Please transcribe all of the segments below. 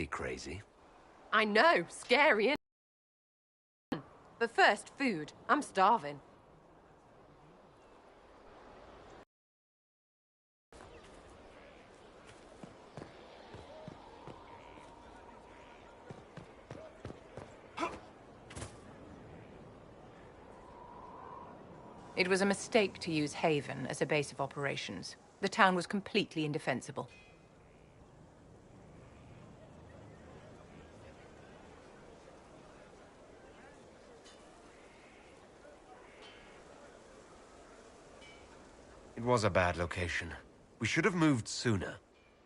slightly crazy. I know, scary, and but first, food. I'm starving. It was a mistake to use Haven as a base of operations. The town was completely indefensible. It was a bad location. We should have moved sooner.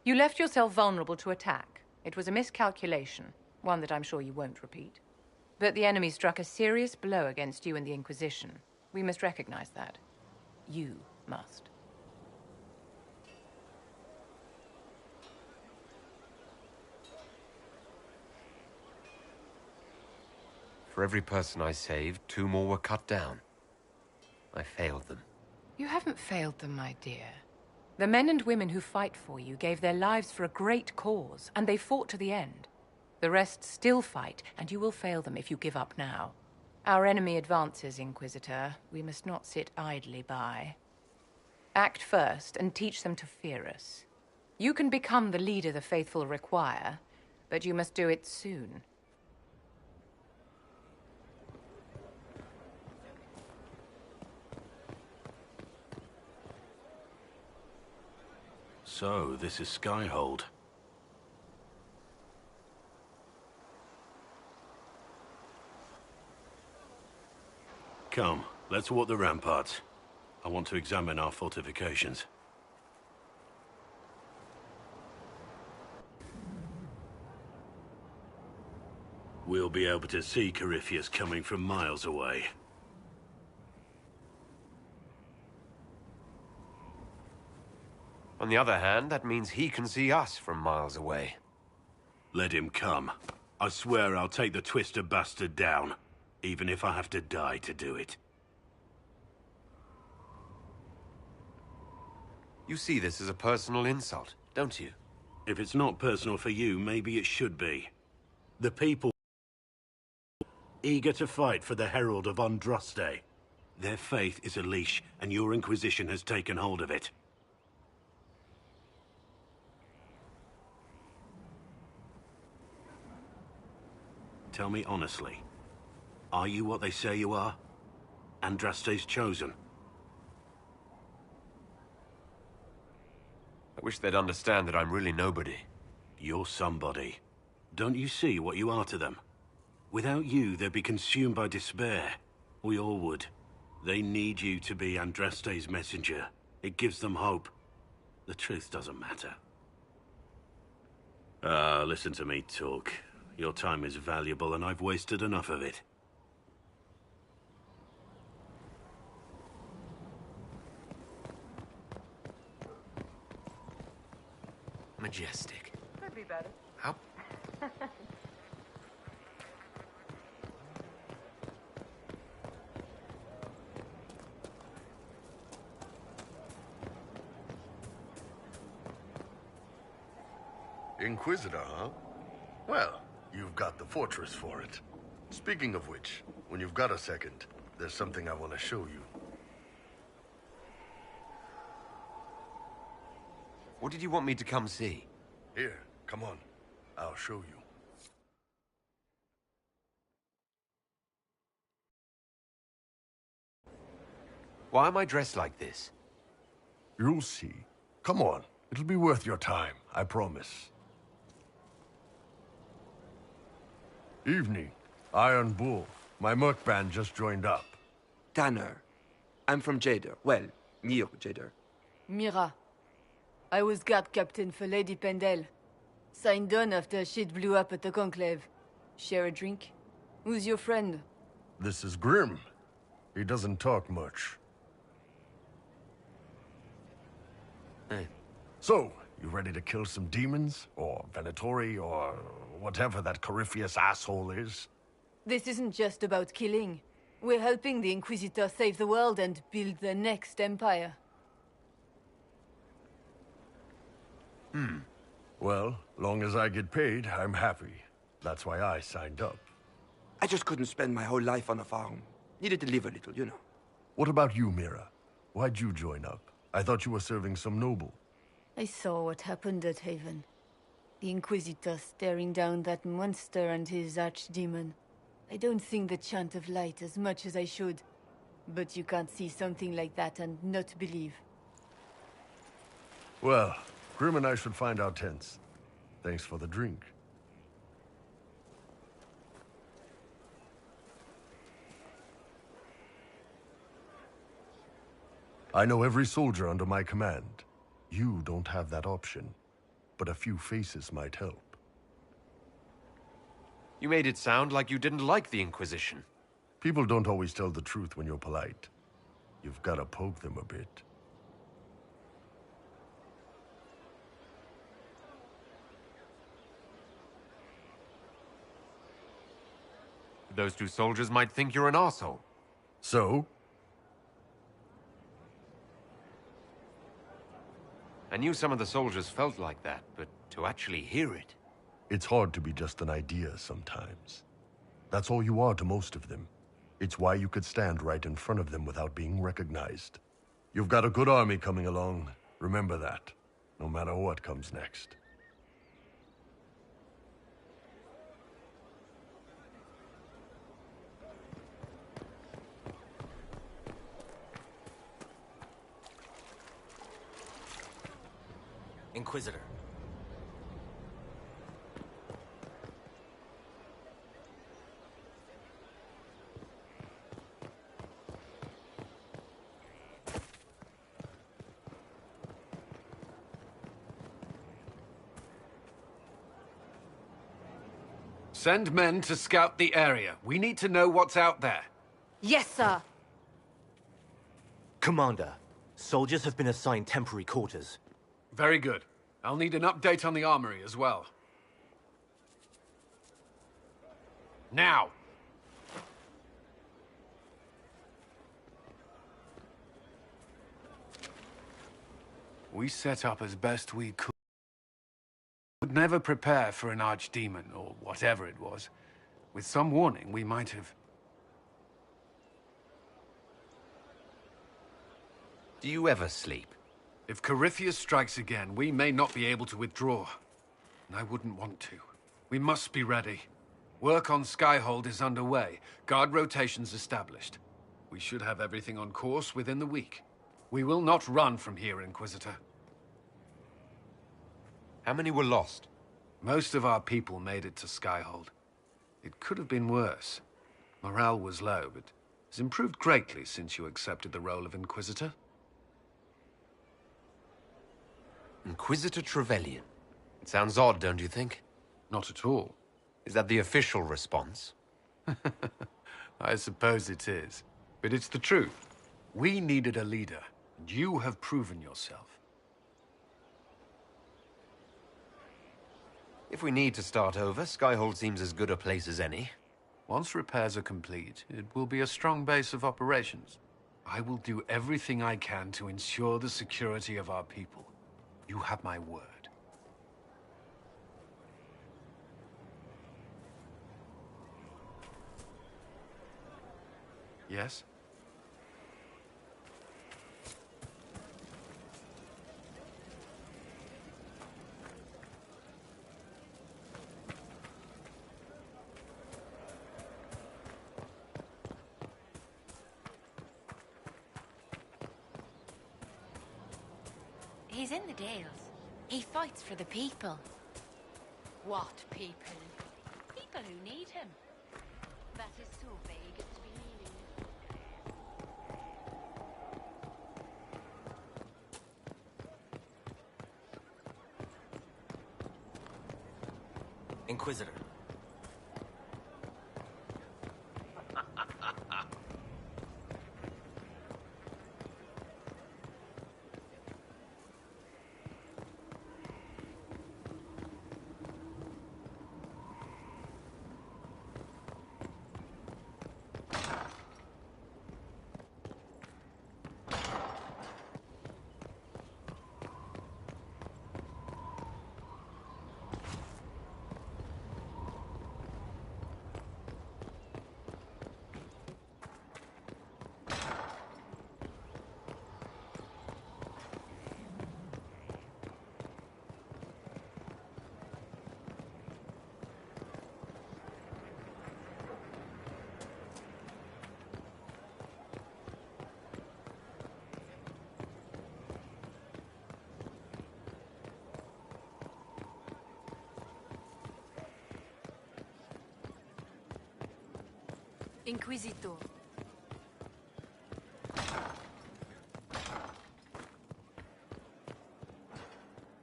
You left yourself vulnerable to attack. It was a miscalculation, one that I'm sure you won't repeat. But the enemy struck a serious blow against you and the Inquisition. We must recognize that. You must. For every person I saved, 2 more were cut down. I failed them. You haven't failed them, my dear. The men and women who fight for you gave their lives for a great cause, and they fought to the end. The rest still fight, and you will fail them if you give up now. Our enemy advances, Inquisitor. We must not sit idly by. Act first, and teach them to fear us. You can become the leader the faithful require, but you must do it soon. So, this is Skyhold. Come, let's walk the ramparts. I want to examine our fortifications. We'll be able to see Corypheus coming from miles away. On the other hand, that means he can see us from miles away. Let him come. I swear I'll take the Twister bastard down, even if I have to die to do it. You see this as a personal insult, don't you? If it's not personal for you, maybe it should be. The people eager to fight for the Herald of Andraste. Their faith is a leash, and your Inquisition has taken hold of it. Tell me honestly, are you what they say you are? Andraste's chosen? I wish they'd understand that I'm really nobody. You're somebody. Don't you see what you are to them? Without you, they'd be consumed by despair. We all would. They need you to be Andraste's messenger. It gives them hope. The truth doesn't matter. Listen to me talk. Your time is valuable, and I've wasted enough of it. Majestic. Could be better. How? Inquisitor, huh? Well, you've got the fortress for it. Speaking of which, when you've got a second, there's something I want to show you. What did you want me to come see? Here, come on. I'll show you. Why am I dressed like this? You'll see. Come on. It'll be worth your time, I promise. Evening. Iron Bull. My merc band just joined up. Tanner. I'm from Jader. Well, near Jader. Mira. I was guard captain for Lady Pendel. Signed on after shit blew up at the Conclave. Share a drink? Who's your friend? This is Grim. He doesn't talk much. Hey. So, you ready to kill some demons? Or Venatori, or whatever that Corypheus asshole is? This isn't just about killing. We're helping the Inquisitor save the world and build the next empire. Well, long as I get paid, I'm happy. That's why I signed up. I just couldn't spend my whole life on a farm. Needed to live a little, you know. What about you, Mira? Why'd you join up? I thought you were serving some noble. I saw what happened at Haven. The Inquisitor staring down that monster and his archdemon. I don't sing the chant of light as much as I should. But you can't see something like that and not believe. Well, Grim and I should find our tents. Thanks for the drink. I know every soldier under my command. You don't have that option, but a few faces might help. You made it sound like you didn't like the Inquisition. People don't always tell the truth when you're polite. You've got to poke them a bit. Those two soldiers might think you're an arsehole. So? I knew some of the soldiers felt like that, but to actually hear it... It's hard to be just an idea sometimes. That's all you are to most of them. It's why you could stand right in front of them without being recognized. You've got a good army coming along. Remember that, no matter what comes next. Inquisitor. Send men to scout the area. We need to know what's out there. Yes, sir! Commander, soldiers have been assigned temporary quarters. Very good. I'll need an update on the armory as well. Now! We set up as best we could. Would never prepare for an archdemon, or whatever it was. With some warning, we might have... Do you ever sleep? If Corypheus strikes again, we may not be able to withdraw. And I wouldn't want to. We must be ready. Work on Skyhold is underway. Guard rotations established. We should have everything on course within the week. We will not run from here, Inquisitor. How many were lost? Most of our people made it to Skyhold. It could have been worse. Morale was low, but has improved greatly since you accepted the role of Inquisitor. Inquisitor Trevelyan. It sounds odd, don't you think? Not at all. Is that the official response? I suppose it is. But it's the truth. We needed a leader, and you have proven yourself. If we need to start over, Skyhold seems as good a place as any. Once repairs are complete, it will be a strong base of operations. I will do everything I can to ensure the security of our people. You have my word. Yes? He's in the Dales. He fights for the people. What people? People who need him. That is so vague as to be meaningless. Inquisitor. Inquisitor.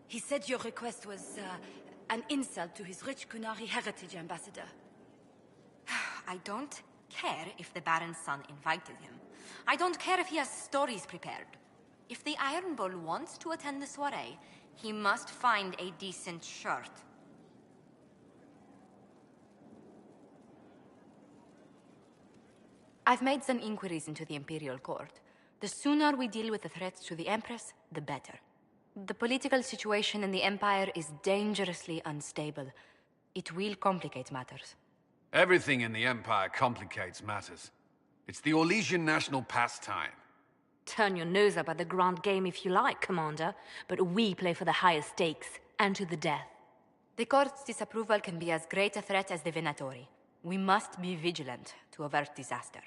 He said your request was, an insult to his rich Kunari heritage, Ambassador. I don't care if the Baron's son invited him. I don't care if he has stories prepared. If the Iron Bull wants to attend the soiree, he must find a decent shirt. I've made some inquiries into the Imperial Court. The sooner we deal with the threats to the Empress, the better. The political situation in the Empire is dangerously unstable. It will complicate matters. Everything in the Empire complicates matters. It's the Orlesian national pastime. Turn your nose up at the grand game if you like, Commander, but we play for the highest stakes, and to the death. The Court's disapproval can be as great a threat as the Venatori. We must be vigilant to avert disaster.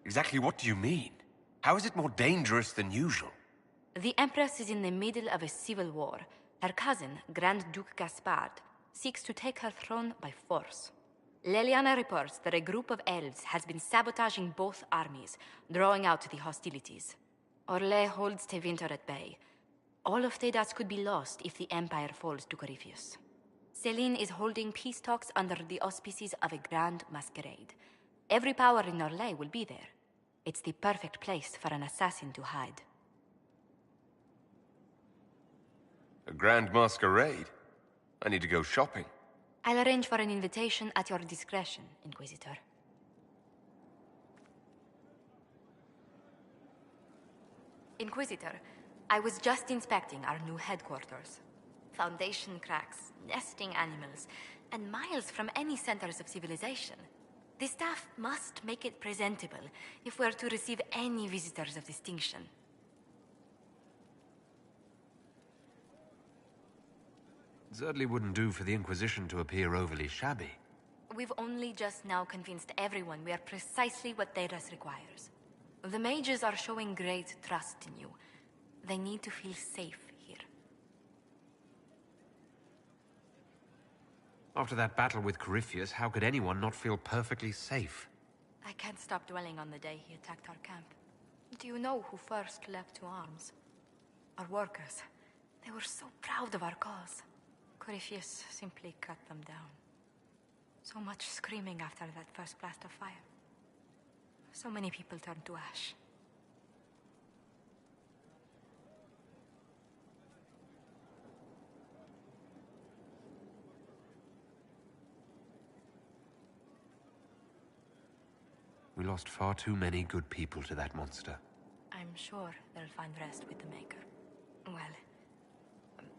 Exactly what do you mean? How is it more dangerous than usual? The Empress is in the middle of a civil war. Her cousin, Grand Duke Gaspard, seeks to take her throne by force. Leliana reports that a group of elves has been sabotaging both armies, drawing out the hostilities. Orlais holds Tevinter at bay. All of Tedas could be lost if the Empire falls to Corypheus. Celine is holding peace talks under the auspices of a grand masquerade. Every power in Orlais will be there. It's the perfect place for an assassin to hide. A grand masquerade? I need to go shopping. I'll arrange for an invitation at your discretion, Inquisitor. Inquisitor, I was just inspecting our new headquarters. Foundation cracks, nesting animals, and miles from any centers of civilization. The staff must make it presentable if we're to receive any visitors of distinction. It certainly wouldn't do for the Inquisition to appear overly shabby. We've only just now convinced everyone we are precisely what Thedas requires. The mages are showing great trust in you. They need to feel safe here. After that battle with Corypheus, how could anyone not feel perfectly safe? I can't stop dwelling on the day he attacked our camp. Do you know who first leapt to arms? Our workers. They were so proud of our cause. Corypheus simply cut them down. So much screaming after that first blast of fire. So many people turned to ash. We lost far too many good people to that monster. I'm sure they'll find rest with the Maker. Well,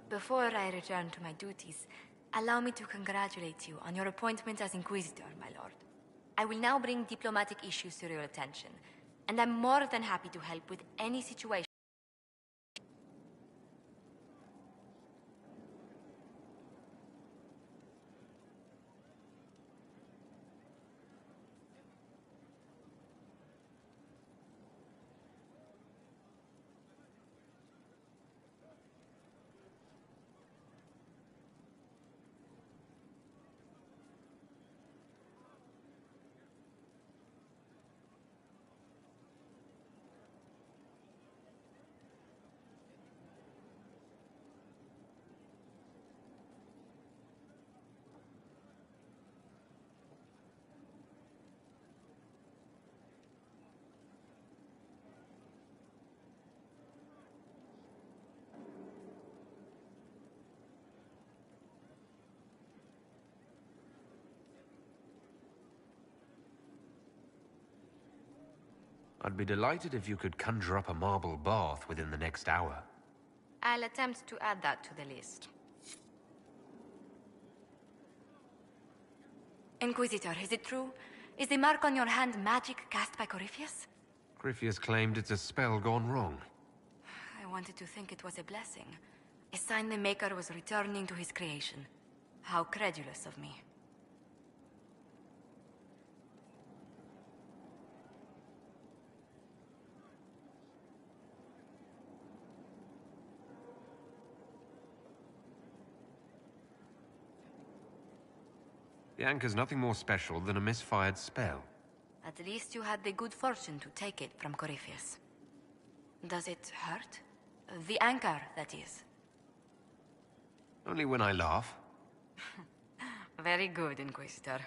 before I return to my duties, allow me to congratulate you on your appointment as Inquisitor, my lord. I will now bring diplomatic issues to your attention, and I'm more than happy to help with any situation. I'd be delighted if you could conjure up a marble bath within the next hour. I'll attempt to add that to the list. Inquisitor, is it true? Is the mark on your hand magic cast by Corypheus? Corypheus claimed it's a spell gone wrong. I wanted to think it was a blessing. A sign the Maker was returning to his creation. How credulous of me. anchor's nothing more special than a misfired spell. At least you had the good fortune to take it from Corypheus. Does it hurt? The anchor, that is. Only when I laugh. Very good, Inquisitor.